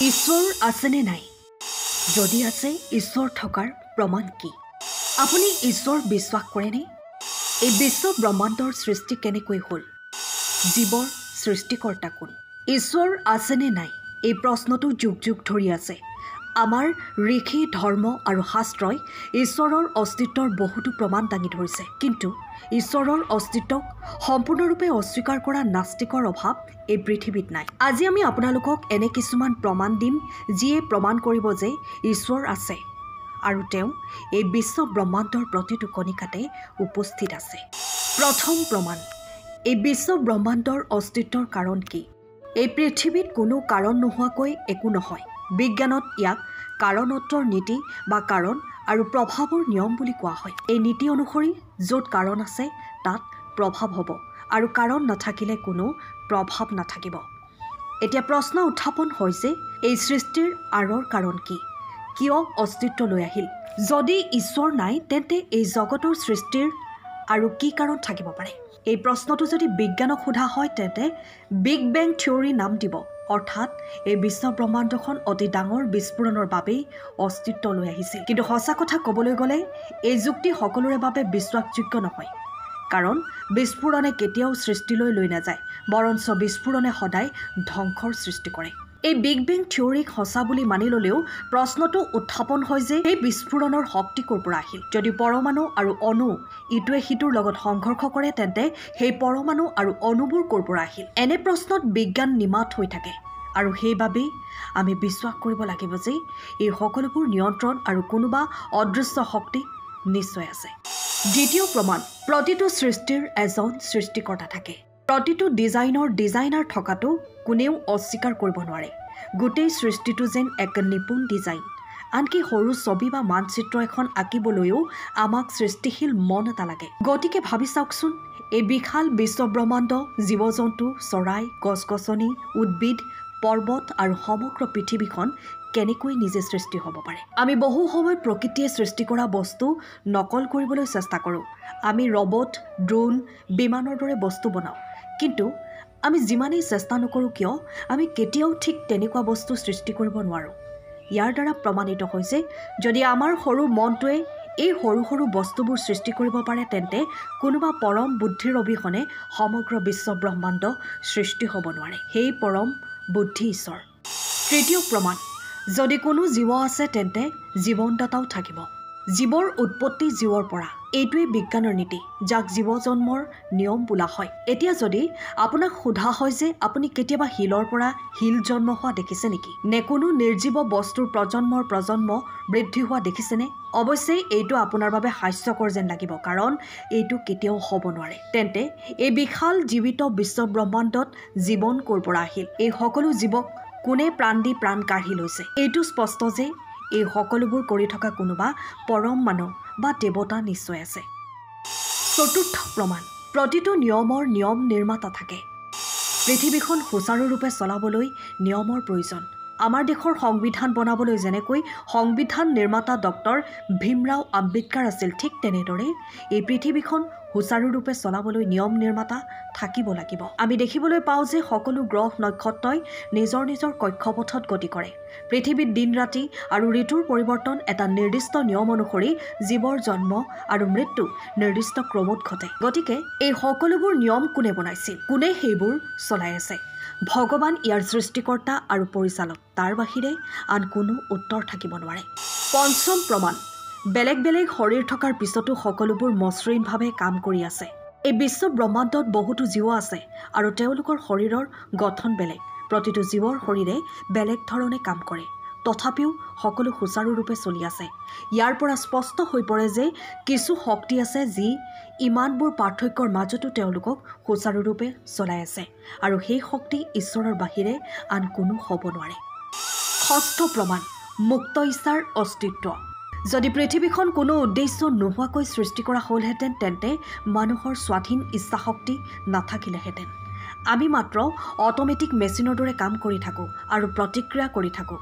ঈশ্বৰ আছেনে নাই? যদি আছে, ঈশ্বৰ থকাৰ প্ৰমাণ কি? আপুনি ঈশ্বৰ বিশ্বাস কৰেনে? এই বিশ্ব ব্ৰহ্মাণ্ডৰ সৃষ্টি কেনেকৈ হ'ল? জীৱৰ সৃষ্টিকৰ্তা কোন? ঈশ্বৰ আছেনে নাই? এই প্ৰশ্নটো যুগ যুগ ধৰি আছে। আমাৰ ঋষি, ধৰ্ম আৰু শাস্ত্ৰই ঈশ্বৰৰ অস্তিত্বৰ বহুতো প্ৰমাণ দাঙি ধৰিছে। কিন্তু ঈশ্বৰৰ অস্তিত্বক সম্পূৰ্ণৰূপে অস্বীকাৰ কৰা নাস্তিকৰ অভাৱ এই পৃথিৱীত নাই। আজি আমি আপোনালোকক এনে কিছুমান প্ৰমাণ দিম যিয়ে প্ৰমাণ কৰিব যে ঈশ্বৰ আছে আৰু তেওঁ এই বিশ্ব ব্ৰহ্মাণ্ডৰ প্ৰতিটো কণিকাতে উপস্থিত আছে। প্ৰথম প্ৰমাণ, এই বিশ্ব ব্ৰহ্মাণ্ডৰ অস্তিত্বৰ কাৰণ কি? এই পৃথিৱীত কোনো কাৰণ নোহোৱাকৈ একো নহয়। বিজ্ঞানত ইয়াক কাৰণোত্তৰ নীতি বা কাৰণ আৰু প্ৰভাৱৰ নিয়ম বুলি কোৱা হয়। এই নীতি অনুসৰি য'ত কাৰণ আছে তাত প্ৰভাৱ হ'ব আৰু কাৰণ নাথাকিলে কোনো প্ৰভাৱ নাথাকিব। এতিয়া প্ৰশ্ন উত্থাপন হয় যে এই সৃষ্টিৰ আঁৰৰ কাৰণ কি? কিয় অস্তিত্ব লৈ আহিল? যদি ঈশ্বৰ নাই তেন্তে এই জগতৰ সৃষ্টিৰ আৰু কি কাৰণ থাকিব পাৰে? এই প্ৰশ্নটো যদি বিজ্ঞানক সোধা হয় তেন্তে বিগ বেং থিয়ৰী নাম দিব। অৰ্থাৎ এই বিশ্ব ব্ৰহ্মাণ্ডখন অতি ডাঙৰ বিস্ফোৰণৰ বাবেই অস্তিত্ব লৈ আহিছিল। কিন্তু সঁচা কথা ক'বলৈ গ'লে এই যুক্তি সকলোৰে বাবে বিশ্বাসযোগ্য নহয়। কাৰণ বিস্ফোৰণে কেতিয়াও সৃষ্টিলৈ লৈ নাযায়, বৰঞ্চ বিস্ফোৰণে সদায় ধ্বংসৰ সৃষ্টি কৰে। এই বিগ বেং থিয়ৰীক সঁচা বুলি মানি ল'লেও প্ৰশ্নটো উত্থাপন হয় যে এই বিস্ফোৰণৰ শক্তি ক'ৰ পৰা আহিল? যদি পৰমাণু আৰু অণু ইটোৱে সিটোৰ লগত সংঘৰ্ষ কৰে তেন্তে সেই পৰমাণু আৰু অণুবোৰ ক'ৰ পৰা আহিল? এনে প্ৰশ্নত বিজ্ঞান নিমাত হৈ থাকে আৰু সেইবাবেই আমি বিশ্বাস কৰিব লাগিব যে এই সকলোবোৰ নিয়ন্ত্ৰণ আৰু কোনোবা অদৃশ্য শক্তি নিশ্চয় আছে। দ্বিতীয় প্ৰমাণ, প্ৰতিটো সৃষ্টিৰ এজন সৃষ্টিকৰ্তা থাকে। প্ৰতিটো ডিজাইনাৰ থকাটো কোনেও অস্বীকাৰ কৰিব নোৱাৰে। গোটেই সৃষ্টিটো যেন এক নিপুণ ডিজাইন। আনকি সৰু ছবি বা মানচিত্ৰ এখন আঁকিবলৈও আমাক সৃষ্টিশীল মন এটা লাগে। গতিকে ভাবি চাওকচোন, এই বিশাল বিশ্বব্ৰহ্মাণ্ড, জীৱ জন্তু, চৰাই, গছ গছনি, উদ্ভিদ, পৰ্বত আৰু সমগ্ৰ পৃথিৱীখন কেনেকৈ নিজে সৃষ্টি হ'ব পাৰে? আমি বহু সময়ত প্ৰকৃতিয়ে সৃষ্টি কৰা বস্তু নকল কৰিবলৈ চেষ্টা কৰোঁ। আমি ৰবট, ড্ৰোন, বিমানৰ দৰে বস্তু বনাওঁ। কিন্তু আমি যিমানেই চেষ্টা নকৰোঁ কিয় আমি কেতিয়াও ঠিক তেনেকুৱা বস্তু সৃষ্টি কৰিব নোৱাৰোঁ। ইয়াৰ দ্বাৰা প্ৰমাণিত হৈছে যদি আমাৰ সৰু মনটোৱে এই সৰু সৰু বস্তুবোৰ সৃষ্টি কৰিব পাৰে তেন্তে কোনোবা পৰম বুদ্ধিৰ অবিহনে সমগ্ৰ বিশ্ব ব্ৰহ্মাণ্ড সৃষ্টি হ'ব নোৱাৰে। সেই পৰম বুদ্ধি ঈশ্বৰ। তৃতীয় প্ৰমাণ, যদি কোনো জীৱ আছে তেন্তে জীৱনদাতাও থাকিব। জীৱৰ উৎপত্তি জীৱৰ পৰা, এইটোৱেই বিজ্ঞানৰ নীতি, যাক জীৱ জন্মৰ নিয়ম বোলা হয়। এতিয়া যদি আপোনাক সোধা হয় যে আপুনি কেতিয়াবা শিলৰ পৰা শিল জন্ম হোৱা দেখিছে নেকি? নে কোনো নিৰ্জীৱ বস্তুৰ প্ৰজন্ম বৃদ্ধি হোৱা দেখিছেনে? অৱশ্যে এইটো আপোনাৰ বাবে হাস্যকৰ যেন লাগিব, কাৰণ এইটো কেতিয়াও হ'ব নোৱাৰে। তেন্তে এই বিশাল জীৱিত বিশ্ব ব্ৰহ্মাণ্ডত জীৱন ক'ৰ পৰা আহিল? এই সকলো জীৱক কোনে প্ৰাণ দি প্ৰাণ কাঢ়ি লৈছে? এইটো স্পষ্ট যে এই সকলোবোৰ কৰি থকা কোনোবা পৰম মানুহ বা দেৱতা নিশ্চয় আছে। চতুৰ্থ প্ৰমাণ, প্ৰতিটো নিয়মৰ নিয়ম নিৰ্মাতা থাকে। পৃথিৱীখন সুচাৰুৰূপে চলাবলৈ নিয়মৰ প্ৰয়োজন। আমাৰ দেশৰ সংবিধান বনাবলৈ যেনেকৈ সংবিধান নিৰ্মাতা ডক্টৰ ভীমৰাও আম্বেদকাৰ আছিল, ঠিক তেনেদৰে এই পৃথিৱীখন সুচাৰুৰূপে চলাবলৈ নিয়ম নিৰ্মাতা থাকিব লাগিব। আমি দেখিবলৈ পাওঁ যে সকলো গ্ৰহ নক্ষত্ৰই নিজৰ নিজৰ কক্ষপথত গতি কৰে। পৃথিৱীত দিন ৰাতি আৰু ঋতুৰ পৰিৱৰ্তন এটা নিৰ্দিষ্ট নিয়ম অনুসৰি জীৱৰ জন্ম আৰু মৃত্যু নিৰ্দিষ্ট ক্ৰমত ঘটে। গতিকে এই সকলোবোৰ নিয়ম কোনে বনাইছিল? কোনে সেইবোৰ চলাই আছে? ভগৱান ইয়াৰ সৃষ্টিকৰ্তা আৰু পৰিচালক। তাৰ বাহিৰে আন কোনো উত্তৰ থাকিব নোৱাৰে। পঞ্চম প্ৰমাণ, বেলেগ বেলেগ শৰীৰ থকাৰ পিছতো সকলোবোৰ মসৃণভাৱে কাম কৰি আছে। এই বিশ্ব ব্ৰহ্মাণ্ডত বহুতো জীৱ আছে আৰু তেওঁলোকৰ শৰীৰৰ গঠন বেলেগ। প্ৰতিটো জীৱৰ শৰীৰে বেলেগ ধৰণে কাম কৰে, তথাপিও সকলো সুচাৰুৰূপে চলি আছে। ইয়াৰ পৰা স্পষ্ট হৈ পৰে যে কিছু শক্তি আছে যি ইমানবোৰ পাৰ্থক্যৰ মাজতো তেওঁলোকক সুচাৰুৰূপে চলাই আছে, আৰু সেই শক্তি ঈশ্বৰৰ বাহিৰে আন কোনো হ'ব নোৱাৰে। ষষ্ঠ প্ৰমাণ, মুক্ত ইচ্ছাৰ অস্তিত্ব। যদি পৃথিৱীখন কোনো উদ্দেশ্য নোহোৱাকৈ সৃষ্টি কৰা হ'লহেঁতেন তেন্তে মানুহৰ স্বাধীন ইচ্ছাশক্তি নাথাকিলেহেঁতেন। আমি মাত্ৰ অট'মেটিক মেচিনৰ দৰে কাম কৰি থাকোঁ আৰু প্ৰতিক্ৰিয়া কৰি থাকোঁ।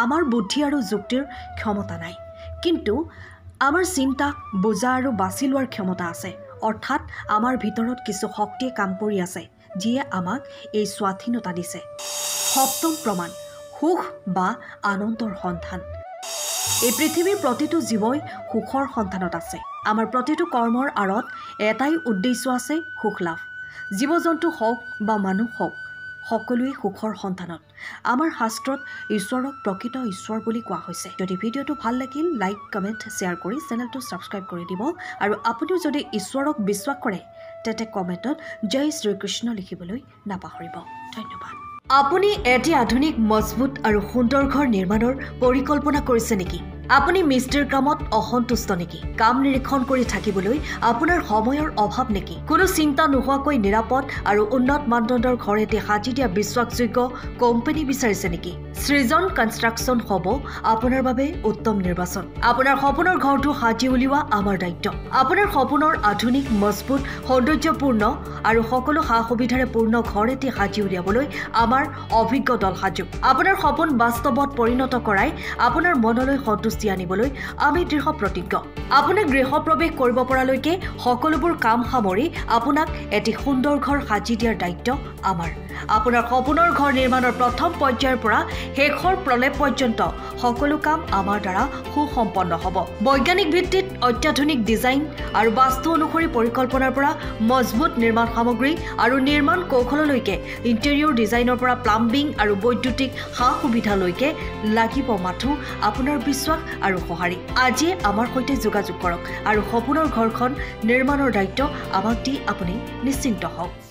আমাৰ বুদ্ধি আৰু যুক্তিৰ ক্ষমতা নাই, কিন্তু আমাৰ চিন্তা, বুজা আৰু বাছি লোৱাৰ ক্ষমতা আছে। অৰ্থাৎ আমাৰ ভিতৰত কিছু শক্তিয়ে কাম কৰি আছে যিয়ে আমাক এই স্বাধীনতা দিছে। সপ্তম প্ৰমাণ, সুখ বা আনন্দৰ সন্ধান। এই পৃথিৱীৰ প্ৰতিটো জীৱই সুখৰ সন্ধানত আছে। আমাৰ প্ৰতিটো কৰ্মৰ আঁৰত এটাই উদ্দেশ্য আছে, সুখ লাভ। জীৱ জন্তু হওক বা মানুহ হওক, সকলোৱে সুখৰ সন্ধানত। আমাৰ শাস্ত্ৰত ঈশ্বৰক প্ৰকৃত ঈশ্বৰ বুলি কোৱা হৈছে। যদি ভিডিঅ'টো ভাল লাগিল, লাইক, কমেণ্ট, শ্বেয়াৰ কৰি চেনেলটো ছাবস্ক্ৰাইব কৰি দিব। আৰু আপুনিও যদি ঈশ্বৰক বিশ্বাস কৰে তেন্তে কমেণ্টত জয় শ্ৰীকৃষ্ণ লিখিবলৈ নাপাহৰিব। ধন্যবাদ। আপুনি এটি আধুনিক, মজবুত আৰু সুন্দৰ ঘৰ নিৰ্মাণৰ পৰিকল্পনা কৰিছে নেকি? আপুনি মিস্ত্ৰীৰ কামত অসন্তুষ্ট নেকি? কাম নিৰীক্ষণ কৰি থাকিবলৈ আপোনাৰ সময়ৰ অভাৱ নেকি? কোনো চিন্তা নোহোৱাকৈ নিৰাপদ আৰু উন্নত মানদণ্ডৰ ঘৰ এটি সাজি দিয়া বিশ্বাসযোগ্য কোম্পানী বিচাৰিছে নেকি? সৃজন কনষ্ট্ৰাকশ্যন হ'ব আপোনাৰ বাবে উত্তম নিৰ্বাচন। আপোনাৰ সপোনৰ ঘৰটো সাজি উলিওৱা আমাৰ দায়িত্ব। আপোনাৰ সপোনৰ আধুনিক, মজবুত, সৌন্দৰ্যপূৰ্ণ আৰু সকলো সা সুবিধাৰে পূৰ্ণ ঘৰ এটি সাজি উলিয়াবলৈ আমাৰ অভিজ্ঞ দল সাজু। আপোনাৰ সপোন বাস্তৱত পৰিণত কৰাই আপোনাৰ মনলৈ সন্তুষ্টি আনিবলৈ আমি দৃঢ় প্ৰতিজ্ঞ। আপোনাক গৃহপ্ৰৱেশ কৰিব পৰালৈকে সকলোবোৰ কাম সামৰি আপোনাক এটি সুন্দৰ ঘৰ সাজি দিয়াৰ দায়িত্ব আমাৰ। আপোনাৰ সপোনৰ ঘৰ নিৰ্মাণৰ প্ৰথম পৰ্যায়ৰ পৰা শেষৰ প্ৰলেপ পৰ্যন্ত সকলো কাম আমাৰ দ্বাৰা সুসম্পন্ন হ'ব। বৈজ্ঞানিক ভিত্তিত অত্যাধুনিক ডিজাইন আৰু বাস্তু অনুসৰি পৰিকল্পনাৰ পৰা মজবুত নিৰ্মাণ সামগ্ৰী আৰু নিৰ্মাণ কৌশললৈকে ইণ্টেৰিয়ৰ ডিজাইনৰ পৰা প্লাম্বিং আৰু বৈদ্যুতিক সা সুবিধালৈকে লাগিব মাথো আপোনাৰ বিশ্বাস আৰু সঁহাৰি। আজিয়ে আমাৰ সৈতে যোগাযোগ কৰক আৰু সপোনৰ ঘৰখন নিৰ্মাণৰ দায়িত্ব আমাক দি আপুনি নিশ্চিন্ত হওক।